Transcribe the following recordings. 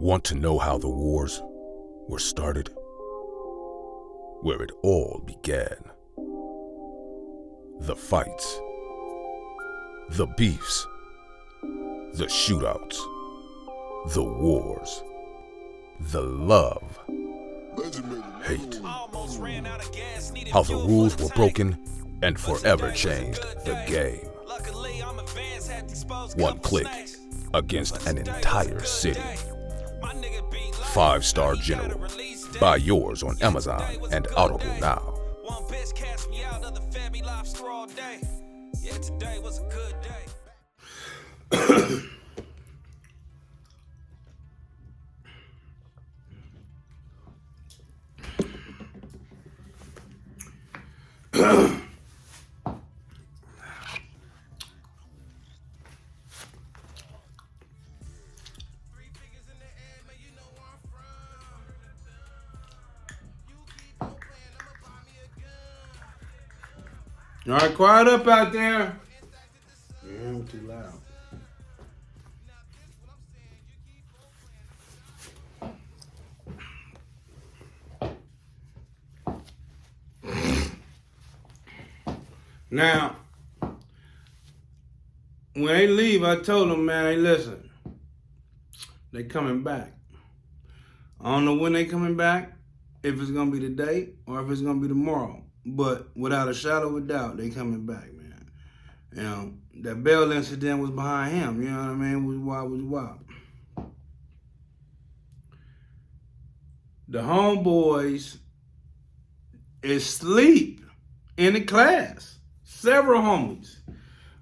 Want to know how the wars were started? Where it all began. The fights, the beefs, the shootouts, the wars, the love, hate. How the rules were broken and forever changed the game. One click against an entire city. 5-star General. Buy yours on Amazon and Audible now. One bitch cast me out of the family lobster all day. Yeah, today was a good day. All right, quiet up out there. Yeah, I'm too loud. Now, when they leave, I told them, man, hey, listen, they coming back. I don't know when they coming back, if it's gonna be today or if it's gonna be tomorrow. But without a shadow of a doubt, they coming back, man. You know, that Bell incident was behind him, you know what I mean? Was wild. The homeboys is asleep in the class. Several homies.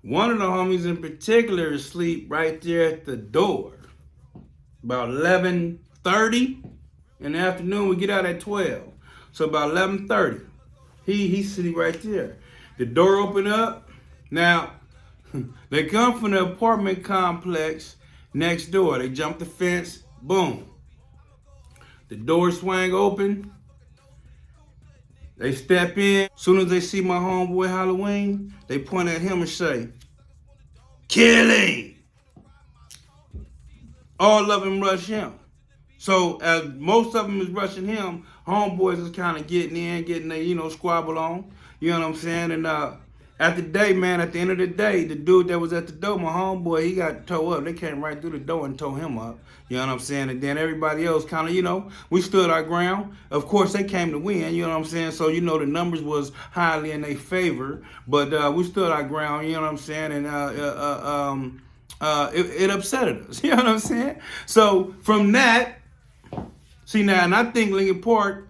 One of the homies in particular is asleep right there at the door. About 11:30 in the afternoon. We get out at 12. So about 11:30. He's sitting right there. The door opened up. Now, they come from the apartment complex next door. They jump the fence, boom. The door swang open. They step in. As soon as they see my homeboy Halloween, they point at him and say, "Kill him!" All of them rush him. So as most of them is rushing him, homeboys is kind of getting their, squabble on. You know what I'm saying? And at the end of the day, the dude that was at the door, my homeboy, he got towed up. They came right through the door and towed him up. You know what I'm saying? And then everybody else kind of, we stood our ground. Of course, they came to win. You know what I'm saying? So, the numbers was highly in their favor. But we stood our ground. You know what I'm saying? And it upset us. You know what I'm saying? So from that, see now, and I think Lincoln Park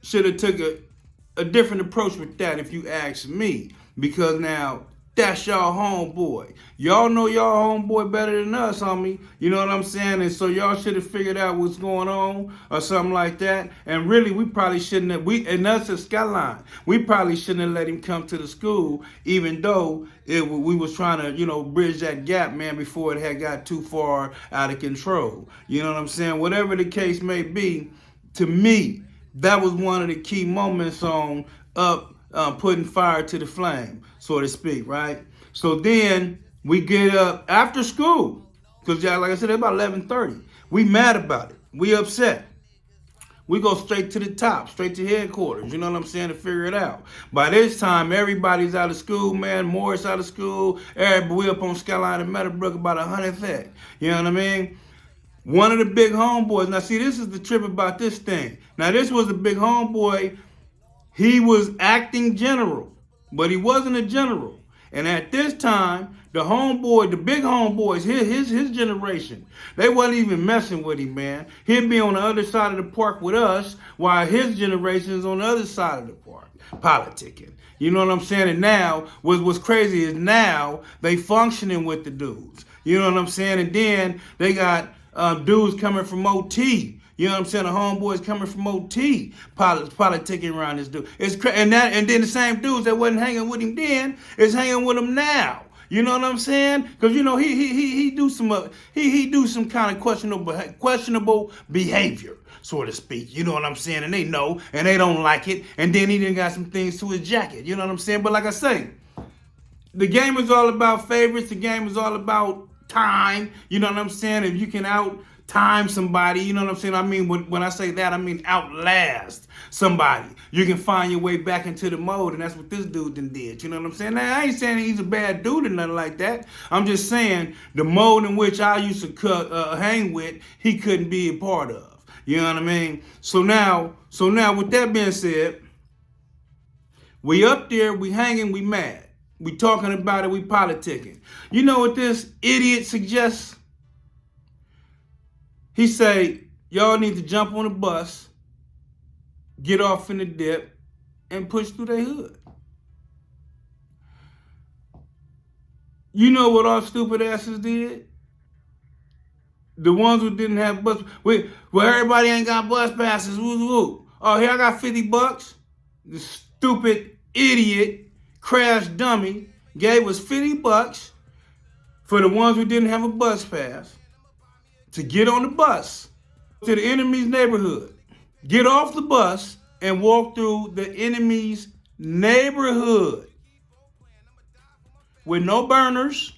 should have took a different approach with that, if you ask me. Because now, that's y'all homeboy. Y'all know y'all homeboy better than us, homie. You know what I'm saying? And so y'all should have figured out what's going on or something like that. And really, we probably shouldn't have, and us at Skyline, we probably shouldn't have let him come to the school, even though we was trying to, bridge that gap, man, before it had got too far out of control. You know what I'm saying? Whatever the case may be, to me, that was one of the key moments on putting fire to the flame, so to speak, right? So then we get up after school, because like I said, about 11:30. We mad about it. We upset. We go straight to the top, straight to headquarters, you know what I'm saying, to figure it out. By this time, everybody's out of school, man. Morris out of school. We up on Skyline and Meadowbrook about 100th. You know what I mean? One of the big homeboys. Now, see, this is the trip about this thing. Now, this was a big homeboy. He was acting general, but he wasn't a general. And at this time, the big homeboys, his generation, they wasn't even messing with him, man. He'd be on the other side of the park with us, while his generation is on the other side of the park, politicking. You know what I'm saying? And now, what's crazy is now they functioning with the dudes. You know what I'm saying? And then they got dudes coming from OT. You know what I'm saying? The homeboys coming from OT, politicking around this dude. It's and then the same dudes that wasn't hanging with him then is hanging with him now. You know what I'm saying? Because he do some kind of questionable behavior, so to speak. You know what I'm saying? And they know, and they don't like it. And then he done got some things to his jacket. You know what I'm saying? But like I say, the game is all about favorites. The game is all about time, you know what I'm saying? If you can out time somebody, you know what I'm saying? I mean, when I say that, I mean outlast somebody. You can find your way back into the mode, and that's what this dude then did. You know what I'm saying? Now, I ain't saying he's a bad dude or nothing like that. I'm just saying the mode in which I used to hang with, he couldn't be a part of. You know what I mean? So now, with that being said, we up there, we hanging, we mad. We talking about it, we politicking. You know what this idiot suggests? He say, y'all need to jump on a bus, get off in the dip, and push through their hood. You know what our stupid asses did? The ones who didn't have bus, well, everybody ain't got bus passes, woo woo. Oh, here I got $50. The stupid idiot, crash dummy, gave us $50 for the ones who didn't have a bus pass to get on the bus to the enemy's neighborhood, get off the bus, and walk through the enemy's neighborhood with no burners.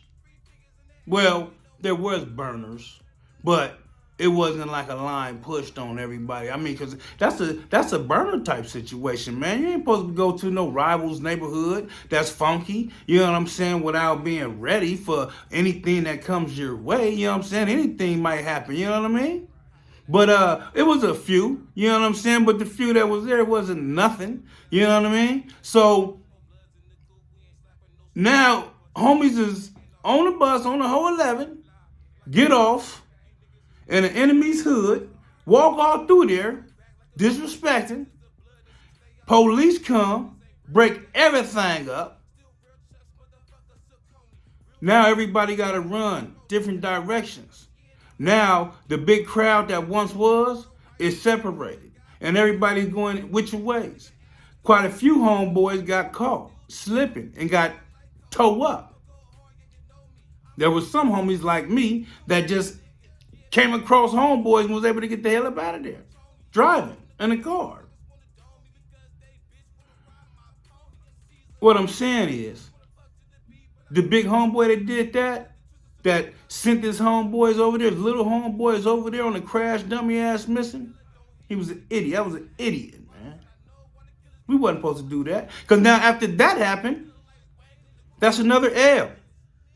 Well, there was burners, but it wasn't like a line pushed on everybody. I mean, because that's a burner type situation, man. You ain't supposed to go to no rival's neighborhood that's funky, you know what I'm saying, without being ready for anything that comes your way, you know what I'm saying? Anything might happen, you know what I mean? But it was a few, you know what I'm saying? But the few that was there wasn't nothing, you know what I mean? So now homies is on the bus on the whole 11, get off in the enemy's hood, walk all through there, disrespecting. Police come, break everything up. Now everybody got to run different directions. Now the big crowd that once was is separated, and everybody's going which ways. Quite a few homeboys got caught slipping and got towed up. There was some homies like me that just came across homeboys and was able to get the hell up out of there, driving in a car. What I'm saying is, the big homeboy that did that sent his homeboys over there, his little homeboys over there on the crash dummy ass missing, he was an idiot. That was an idiot, man. We wasn't supposed to do that. Because now after that happened, that's another L.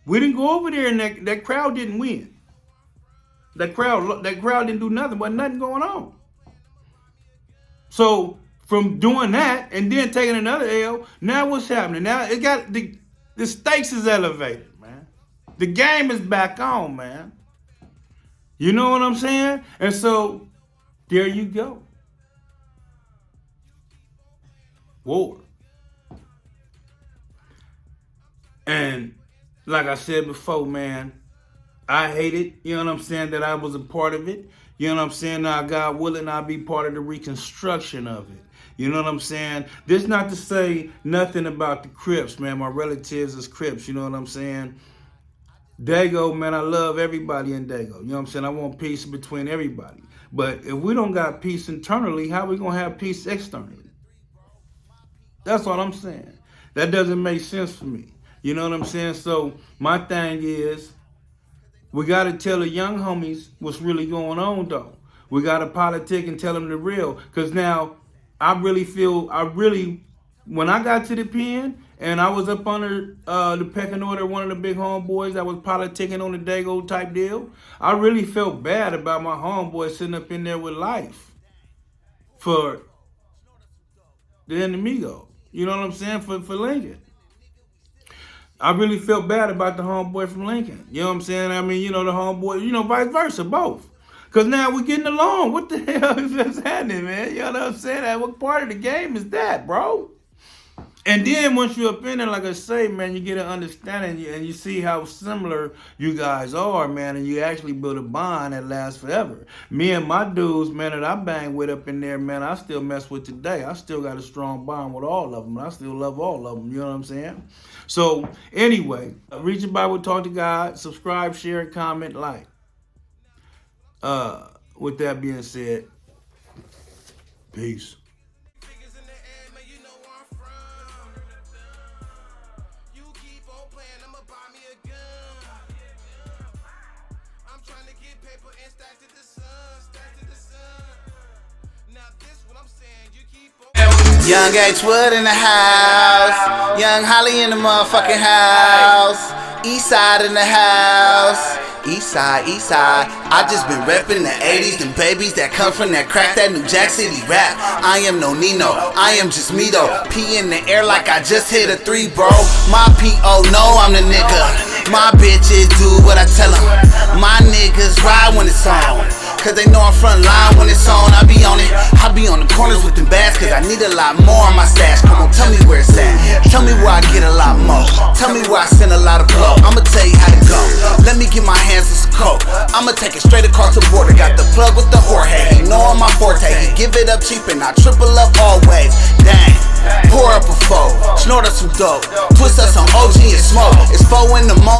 We didn't go over there and that crowd didn't win. That crowd didn't do nothing, but nothing going on. So from doing that and then taking another L, now what's happening? Now it got the stakes is elevated, man. The game is back on, man. You know what I'm saying? And so there you go. War. And like I said before, man, I hate it, you know what I'm saying, that I was a part of it. You know what I'm saying? Now, God willing, I'll be part of the reconstruction of it. You know what I'm saying? This not to say nothing about the Crips, man. My relatives is Crips, you know what I'm saying? Dago, man, I love everybody in Dago. You know what I'm saying? I want peace between everybody. But if we don't got peace internally, how we going to have peace externally? That's what I'm saying. That doesn't make sense for me. You know what I'm saying? So my thing is, we got to tell the young homies what's really going on, though. We got to politic and tell them the real. Because now, when I got to the pen and I was up under the pecking order, one of the big homeboys that was politicking on the Dago type deal, I really felt bad about my homeboy sitting up in there with life for the enemigo. You know what I'm saying? For Lincoln. I really felt bad about the homeboy from Lincoln. You know what I'm saying? I mean, you know, the homeboy, you know, vice versa, both. Because now we're getting along. What the hell is this happening, man? You know what I'm saying? What part of the game is that, bro? And then once you're up in there, like I say, man, you get an understanding and you see how similar you guys are, man, and you actually build a bond that lasts forever. Me and my dudes, man, that I bang with up in there, man, I still mess with today. I still got a strong bond with all of them. I still love all of them, you know what I'm saying? So, anyway, read your Bible, talk to God, subscribe, share, comment, like. With that being said, peace. get paper and stack to the sun, stack to the sun. Now this what I'm saying, you keep on. Young H Wood in the house, Young Holly in the motherfucking house, Eastside in the house, Eastside, Eastside. I just been reppin' the 80s, them babies that come from that crack, that New Jack City rap. I am no Nino, I am just me though. P in the air like I just hit a 3, bro. My P.O. know I'm the nigga. My bitches do what I tell them. My niggas ride when it's on, cause they know I'm front line when it's on. I be on it, I be on the corners with them bags, cause I need a lot more on my stash. Come on, tell me where it's at. Tell me where I get a lot more. Tell me where I send a lot of blow. I'ma tell you how to go. Let me get my hands on some coke. I'ma take it straight across the border. Got the plug with the Jorge. He know I'm my forte. He give it up cheap and I triple up always. Dang. Pour up a foe, snort up some dope, twist up some OG and smoke. It's 4 in the morning.